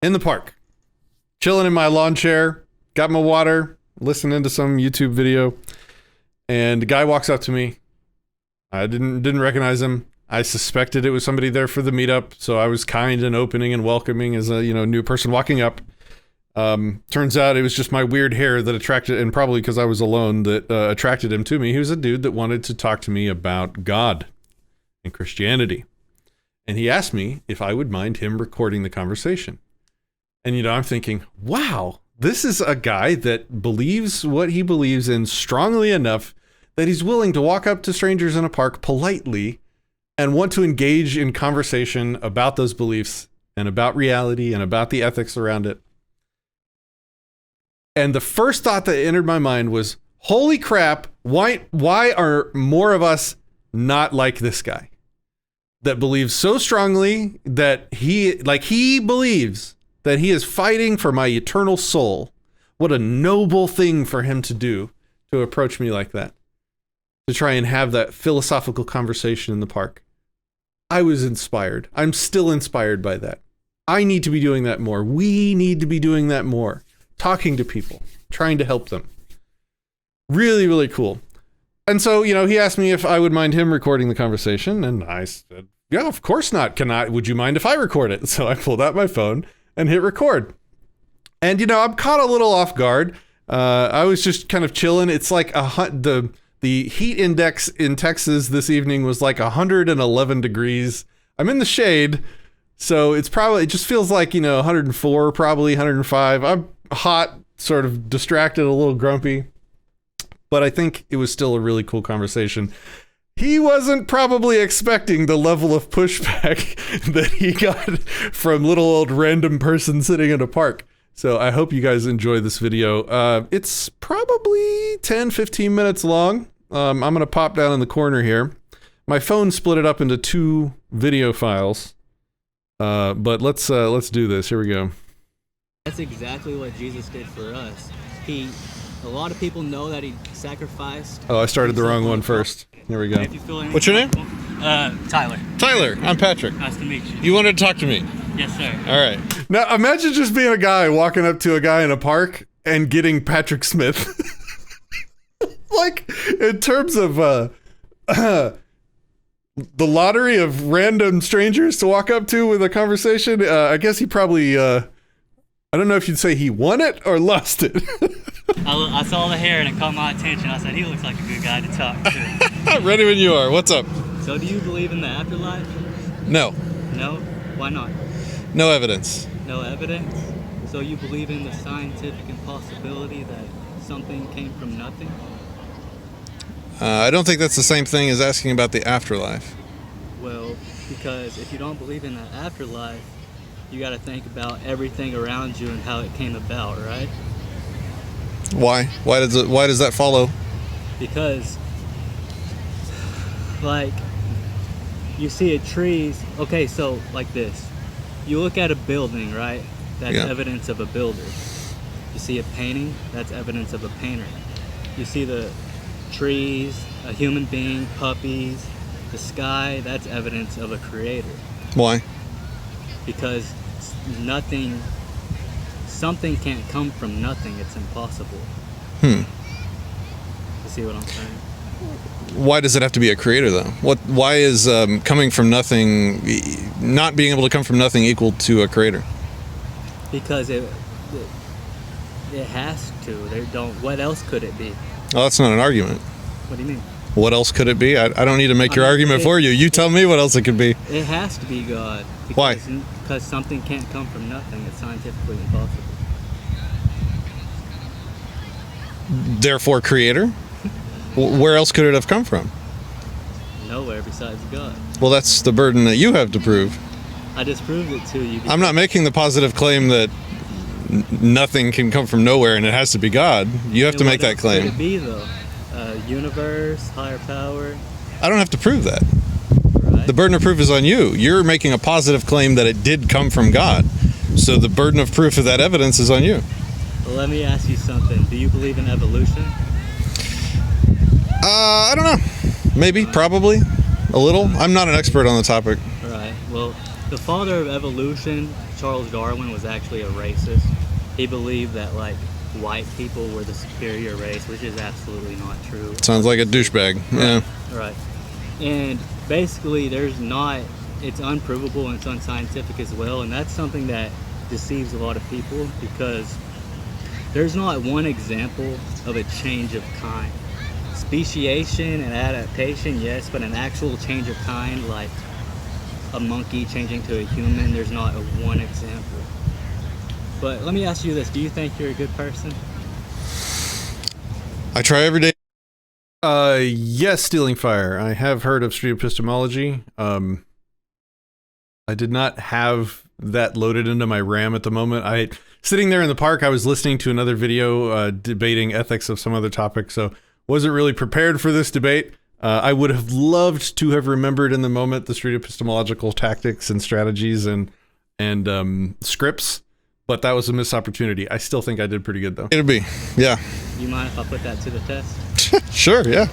in the park, chilling in my lawn chair, got my water, listening to some YouTube video, and the guy walks up to me. I didn't recognize him. I suspected it was somebody there for the meetup, so I was kind and opening and welcoming as a new person walking up. Turns out it was just my weird hair that attracted, and probably because I was alone, that attracted him to me. He was a dude that wanted to talk to me about God and Christianity. And he asked me if I would mind him recording the conversation. And, I'm thinking, wow, this is a guy that believes what he believes in strongly enough that he's willing to walk up to strangers in a park politely and want to engage in conversation about those beliefs and about reality and about the ethics around it. And the first thought that entered my mind was, holy crap, why are more of us not like this guy that believes so strongly that he believes that he is fighting for my eternal soul? What a noble thing for him to do, to approach me like that, to try and have that philosophical conversation in the park. I was inspired. I'm still inspired by that. I need to be doing that more. We need to be doing that more. Talking to people, trying to help them. Really, really cool. And so, he asked me if I would mind him recording the conversation, and I said, yeah, of course not. Would you mind if I record it? So I pulled out my phone and hit record. And, I'm caught a little off guard. I was just kind of chilling. It's like the heat index in Texas this evening was like 111 degrees. I'm in the shade, so it just feels like, 104, probably 105. I'm hot, sort of distracted, a little grumpy, but I think it was still a really cool conversation. He wasn't probably expecting the level of pushback that he got from little old random person sitting in a park. So I hope you guys enjoy this video. It's probably 10, 15 minutes long. I'm going to pop down in the corner here. My phone split it up into 2 video files. But let's do this. Here we go. That's exactly what Jesus did for us. A lot of people know that he sacrificed. Oh, I started the wrong one first. Here we go. What's your name? Tyler. Tyler. I'm Patrick. Nice to meet you. You wanted to talk to me? Yes, sir. All right. Now, imagine just being a guy walking up to a guy in a park and getting Patrick Smith. Like, in terms of the lottery of random strangers to walk up to with a conversation, I guess he probably, I don't know if you'd say he won it or lost it. I saw the hair and it caught my attention. I said, he looks like a good guy to talk to. Ready when you are. What's up? So do you believe in the afterlife? No. No? Why not? No evidence. No evidence? So you believe in the scientific impossibility that something came from nothing? I don't think that's the same thing as asking about the afterlife. Well, because if you don't believe in the afterlife, you got to think about everything around you and how it came about, right? Why? Why does that follow? Because, like, you see trees. Okay, so like this. You look at a building, right? That's evidence of a builder. You see a painting, that's evidence of a painter. You see the trees, a human being, puppies, the sky, that's evidence of a creator. Why? Because something can't come from nothing. It's impossible. You see what I'm saying? Why does it have to be a creator, though? Why is coming from nothing, not being able to come from nothing, equal to a creator? Because it has to. What else could it be? Well, that's not an argument. What do you mean? What else could it be? I don't need to make your argument for you. You tell me what else it could be. It has to be God. Why? Because something can't come from nothing. It's scientifically impossible. Therefore, creator? Where else could it have come from? Nowhere besides God. Well, that's the burden that you have to prove. I just proved it to you. I'm not making the positive claim that nothing can come from nowhere and it has to be God. You have to make that claim. What could it be, though? Universe, higher power? I don't have to prove that. Right. The burden of proof is on you. You're making a positive claim that it did come from God. So the burden of proof of that evidence is on you. Well, let me ask you something. Do you believe in evolution? I don't know. Maybe, probably, a little. I'm not an expert on the topic. Right. Well, the father of evolution Charles Darwin was actually a racist. He believed that like white people were the superior race, which is absolutely not true. Sounds like a douchebag. Yeah. Right. And basically, it's unprovable and it's unscientific as well, and that's something that deceives a lot of people because there's not one example of a change of kind. Speciation and adaptation, yes, but an actual change of kind, like a monkey changing to a human, there's not one example. But let me ask you this, do you think you're a good person? I try every day. Yes, Stealing Fire. I have heard of street epistemology. I did not have that loaded into my RAM at the moment. Sitting there in the park, I was listening to another video debating ethics of some other topic, so wasn't really prepared for this debate. I would have loved to have remembered in the moment the street epistemological tactics and strategies and scripts, but that was a missed opportunity. I still think I did pretty good, though. It'll be, yeah. You mind if I put that to the test? Sure, yeah.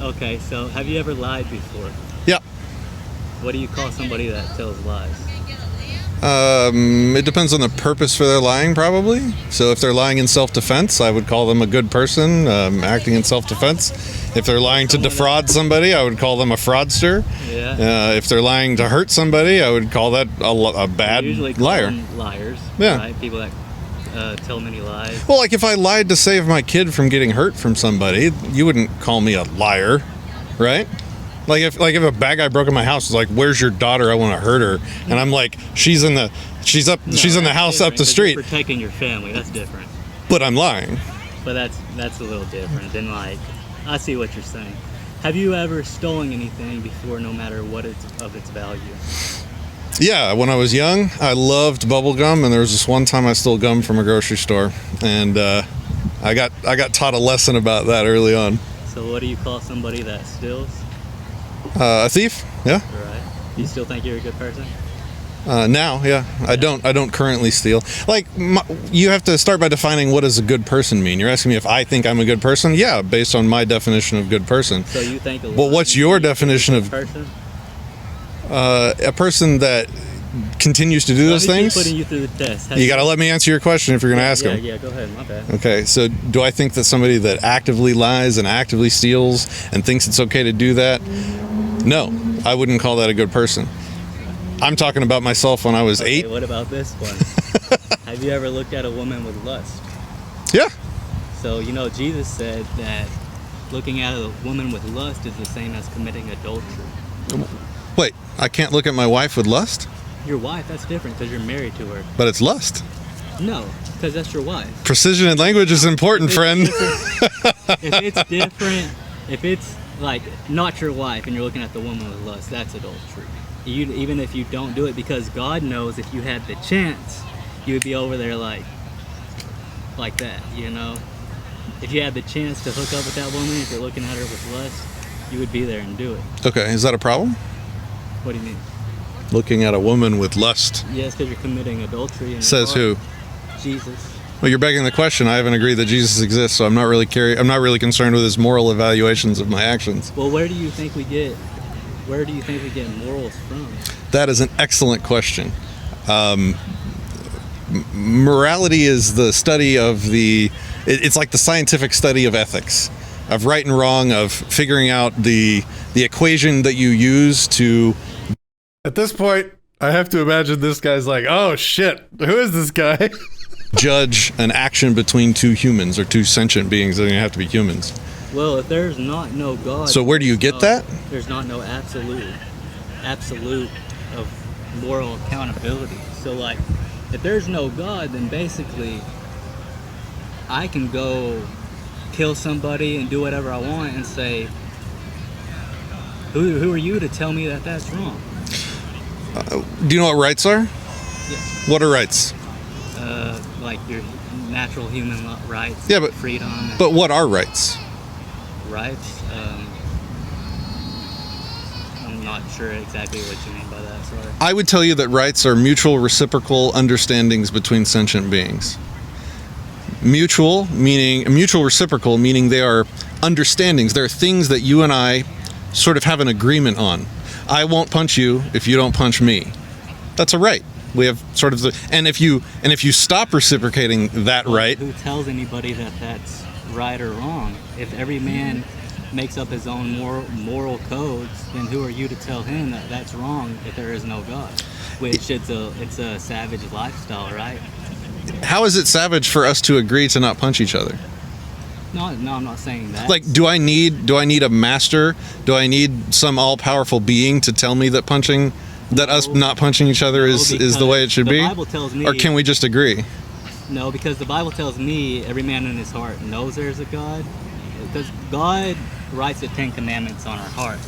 Okay, so have you ever lied before? Yeah. What do you call somebody that tells lies? It depends on the purpose for their lying, probably. So if they're lying in self-defense, I would call them a good person, acting in self-defense. If they're lying to defraud somebody, I would call them a fraudster. Yeah. If they're lying to hurt somebody, I would call that a bad usually call liar. them liars. Yeah. Right? People that tell many lies. Well, like if I lied to save my kid from getting hurt from somebody, you wouldn't call me a liar, right? Like if a bad guy broke in my house, is like, "Where's your daughter? I want to hurt her," and I'm like, "She's in the house up the street." You're protecting your family. That's different. But I'm lying. But that's a little different than like. I see what you're saying. Have you ever stolen anything before, no matter what it's of its value? Yeah, when I was young, I loved bubble gum, and there was this one time I stole gum from a grocery store, and I got taught a lesson about that early on. So what do you call somebody that steals? A thief? Yeah. Right. Do you still think you're a good person? Now, yeah. I don't currently steal. Like, you have to start by defining what does a good person mean. You're asking me if I think I'm a good person? Yeah, based on my definition of good person. So you think Well, what's your definition of person? A person that continues to do those things? Putting you through the test. You got to let me answer your question if you're going to ask them. Yeah, go ahead. My bad. Okay, so do I think that somebody that actively lies and actively steals and thinks it's okay to do that? No, I wouldn't call that a good person. I'm talking about myself when I was 8. What about this one? Have you ever looked at a woman with lust? Yeah. So, Jesus said that looking at a woman with lust is the same as committing adultery. Wait, I can't look at my wife with lust? Your wife, that's different because you're married to her. But it's lust. No, because that's your wife. Precision in language is important, friend. If it's different, if it's like not your wife and you're looking at the woman with lust, that's adultery. Even if you don't do it, because God knows if you had the chance, you would be over there like that, If you had the chance to hook up with that woman, if you're looking at her with lust, you would be there and do it. Okay, is that a problem? What do you mean? Looking at a woman with lust. Yes, because you're committing adultery. Says who? Jesus. Well, you're begging the question. I haven't agreed that Jesus exists, so I'm not really concerned with his moral evaluations of my actions. Well, where do you think we get morals from? That is an excellent question. Morality is the study of it's like the scientific study of ethics, of right and wrong, of figuring out the equation that you use to. At this point, I have to imagine this guy's like, oh shit, who is this guy? Judge an action between two humans or two sentient beings. Doesn't have to be humans. Well, if there's no God. So where do you get that? There's no absolute of moral accountability. So like, if there's no God, then basically I can go kill somebody and do whatever I want and say, who are you to tell me that that's wrong? Do you know what rights are? Yes. What are rights? Like your natural human rights. Yeah, but freedom. But what are rights? Rights. I'm not sure exactly what you mean by that. Sorry. I would tell you that rights are mutual reciprocal understandings between sentient beings. Mutual reciprocal, meaning they are understandings. They're things that you and I sort of have an agreement on. I won't punch you if you don't punch me. That's a right. We have sort of and if you stop reciprocating that right, who tells anybody that that's right or wrong? If every man makes up his own moral codes, then who are you to tell him that that's wrong if there is no God? Which it's a savage lifestyle, right? how is it savage for us to agree to not punch each other? No, I'm not saying that. Like, do I need a master? Do I need some all-powerful being to tell me that us not punching each other is the way it should be? The Bible tells me, or can we just agree? No, because the Bible tells me every man in his heart knows there's a God. Because God writes the 10 Commandments on our heart.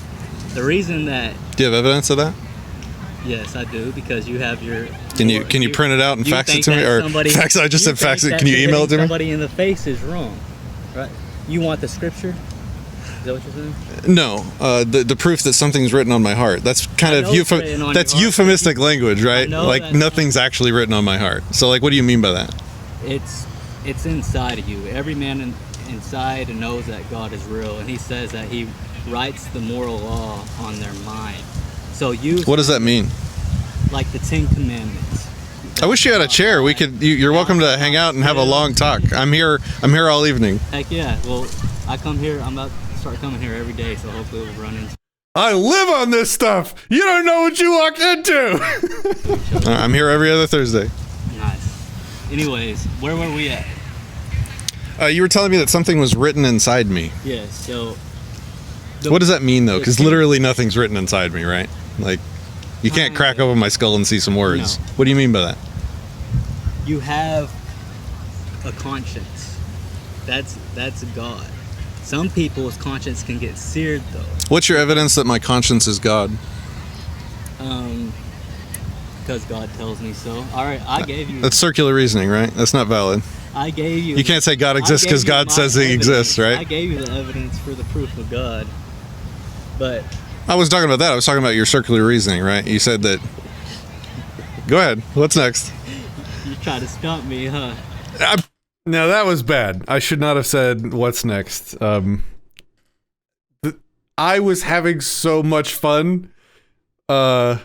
The reason that... Do you have evidence of that? Yes, I do, because you have your... Can you print it out and fax it to me? Or fax? I just said fax it. Can you email it to me? Somebody in the face is wrong, right? You want the scripture? Is that what you're saying? No, the proof that something's written on my heart. That's kind of euphemistic language, right? Like nothing's actually written on my heart. So like, what do you mean by that? It's inside of you. Every man inside knows that God is real, and He says that He writes the moral law on their mind. So what does that mean? Like the 10 Commandments. I wish you had a chair. We could. You're welcome to hang out and have a long talk. I'm here all evening. Heck yeah. Well, I come here. I'm about to start coming here every day, so hopefully we'll run into. I live on this stuff. You don't know what you walked into. I'm here every other Thursday. Nice. Anyways, where were we at? You were telling me that something was written inside me. Yes. So. What does that mean, though? Because literally nothing's written inside me, right? Like, you can't crack open my skull and see some words. No. What do you mean by that? You have a conscience. That's God. Some people's conscience can get seared, though. What's your evidence that my conscience is God? Because God tells me so. All right, I gave you... That's circular reasoning, right? That's not valid. I gave you... You can't say God exists because God says He exists, right? I gave you the evidence for the proof of God. But I was talking about that. I was talking about your circular reasoning, right? You said that. Go ahead. What's next? You try to stump me, huh? No, that was bad. I should not have said what's next. I was having so much fun that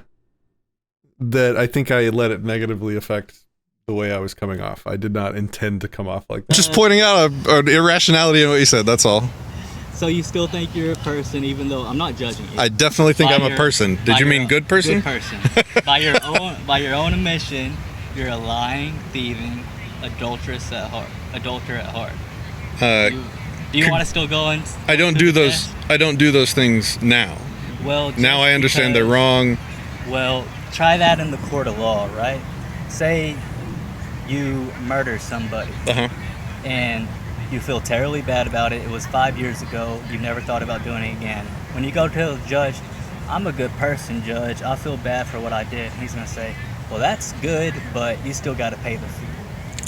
I think I let it negatively affect the way I was coming off. I did not intend to come off like that. Just pointing out an irrationality in what you said. That's all. So you still think you're a person, even though I'm not judging you? I definitely think I'm a person. Did you mean good person? Good person. By your own admission, you're a lying, thieving, adulterer at heart. Do you want to still go and? I don't do those. I don't do those things now. Well, now I understand they're wrong. Well, try that in the court of law, right? Say you murder somebody, and you feel terribly bad about it. It was 5 years ago. You never thought about doing it again. When you go to the judge, I'm a good person, judge. I feel bad for what I did. He's going to say, well, that's good, but you still got to pay the fee.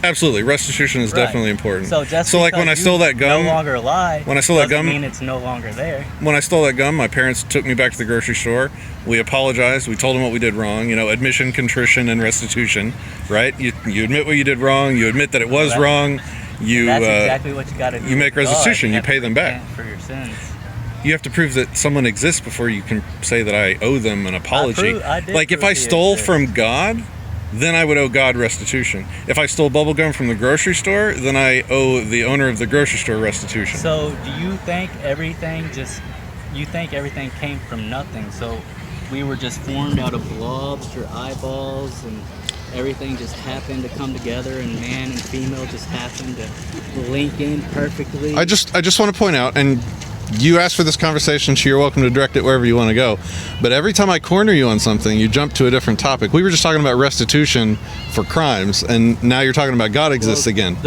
Absolutely. Restitution is definitely important. So just like when I stole that gum, no longer lie, when I stole that gum, mean it's no longer there. When I stole that gum, my parents took me back to the grocery store. We apologized. We told them what we did wrong. You know, admission, contrition, and restitution. Right? You admit what you did wrong. You admit that it was wrong. That's exactly what you got to do. You make restitution. You pay them back for your sins. You have to prove that someone exists before you can say that I owe them an apology. Like if I stole from God, then I would owe God restitution. If I stole bubble gum from the grocery store, then I owe the owner of the grocery store restitution. So do you think everything came from nothing? So we were just formed out of blobs or eyeballs, and everything just happened to come together, and man and female just happened to link in perfectly. I just want to point out, and you asked for this conversation, so you're welcome to direct it wherever you want to go. But every time I corner you on something, you jump to a different topic. We were just talking about restitution for crimes, and now you're talking about God exists again.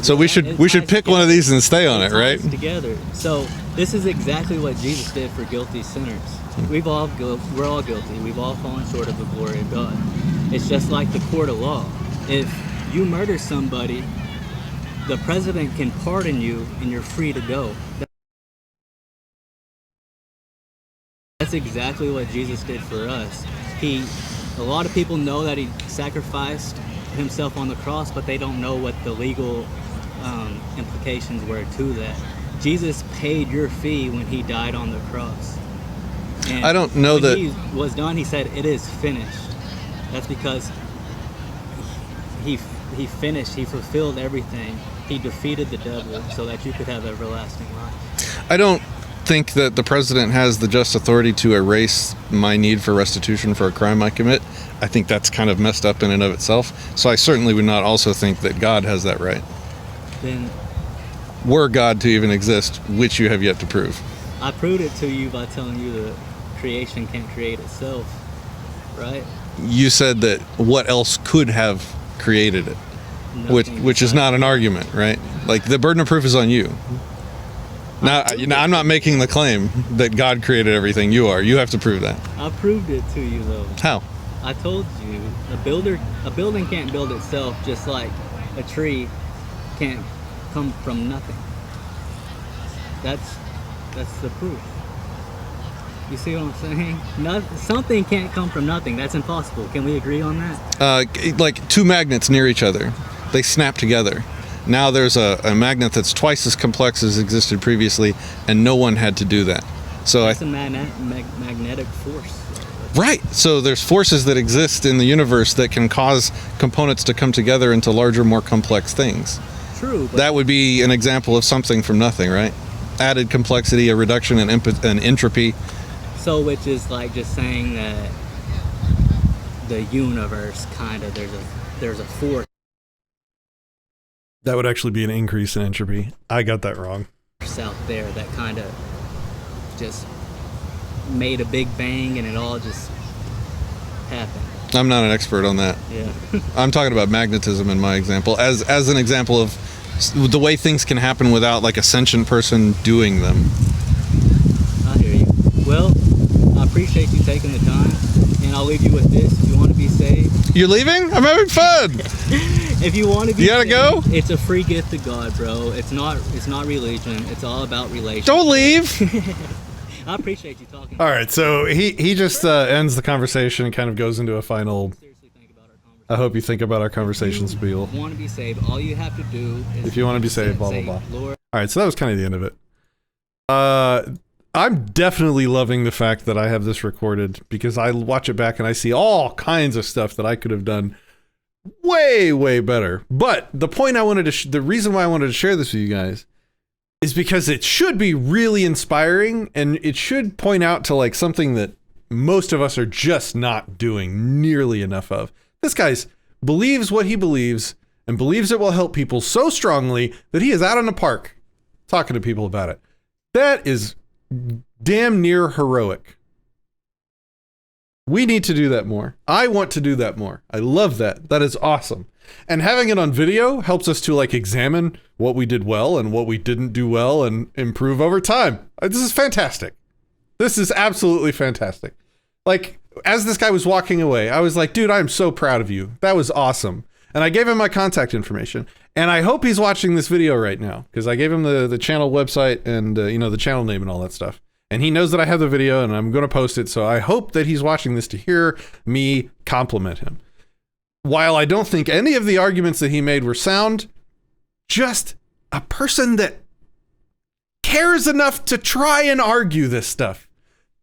So we should pick one of these and stay on it, right? Together. So this is exactly what Jesus did for guilty sinners. We're all guilty. We've all fallen short of the glory of God. It's just like the court of law. If you murder somebody, the president can pardon you and you're free to go. That's exactly what Jesus did for us. A lot of people know that He sacrificed Himself on the cross, but they don't know what the legal implications were to that. Jesus paid your fee when He died on the cross. And I don't know that when He was done, He said, "It is finished." That's because he finished, he fulfilled everything. He defeated the devil so that you could have everlasting life. I don't think that the president has the just authority to erase my need for restitution for a crime I commit. I think that's kind of messed up in and of itself. So I certainly would not also think that God has that right. Then, were God to even exist, which you have yet to prove. I proved it to you by telling you that creation can't create itself, right? You said that what else could have created it, which is not an argument, right? Like, the burden of proof is on you. Now, I'm not making the claim that God created everything. You are. You have to prove that. I proved it to you, though. How? I told you, a building can't build itself, just like a tree can't come from nothing. That's the proof. You see what I'm saying? Something can't come from nothing. That's impossible. Can we agree on that? Like two magnets near each other, they snap together. Now there's a magnet that's twice as complex as existed previously, and no one had to do that. So it's a magnetic force. Right. So there's forces that exist in the universe that can cause components to come together into larger, more complex things. True. That would be an example of something from nothing, right? Added complexity, a reduction in entropy. So, which is like just saying that the universe kind of there's a force. That would actually be an increase in entropy. I got that wrong. Out there that kind of just made a big bang and it all just happened. I'm not an expert on that. Yeah. I'm talking about magnetism in my example as an example of the way things can happen without like a sentient person doing them. I hear you. Well, I appreciate you taking the time, and I'll leave you with this. If you want to be saved, you're leaving? I'm having fun. If you want to be, you gotta saved, go. It's a free gift to God, bro. It's not religion. It's all about relationship. Don't leave. I appreciate you talking. All right, so he just ends the conversation and kind of goes into a final. I hope you think about our conversation spiel. If you want to be saved, all you have to do is. If you want to be saved, blah blah blah. Lord. All right, so that was kind of the end of it. I'm definitely loving the fact that I have this recorded because I watch it back and I see all kinds of stuff that I could have done way better. But the point I wanted to, the reason why I wanted to share this with you guys is because it should be really inspiring and it should point out to like something that most of us are just not doing nearly enough of. This guy believes what he believes and believes it will help people so strongly that he is out in the park talking to people about it. That is damn near heroic. We need to do that more. I want to do that more. I love that. That is awesome. And having it on video helps us to like examine what we did well and what we didn't do well and improve over time. This is fantastic. This is absolutely fantastic. Like, as this guy was walking away, I was like, dude, I'm so proud of you. That was awesome. And I gave him my contact information. And I hope he's watching this video right now because I gave him the channel website and, the channel name and all that stuff. And he knows that I have the video and I'm going to post it. So I hope that he's watching this to hear me compliment him. While I don't think any of the arguments that he made were sound, just a person that cares enough to try and argue this stuff.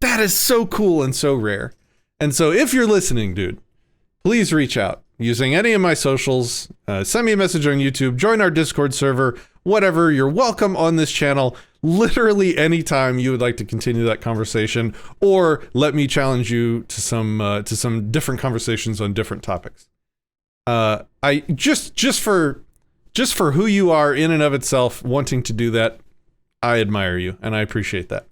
That is so cool and so rare. And so if you're listening, dude, please reach out using any of my socials, send me a message on YouTube, join our Discord server, whatever. You're welcome on this channel literally anytime you would like to continue that conversation or let me challenge you to some different conversations on different topics. I just for who you are in and of itself, wanting to do that, I admire you and I appreciate that.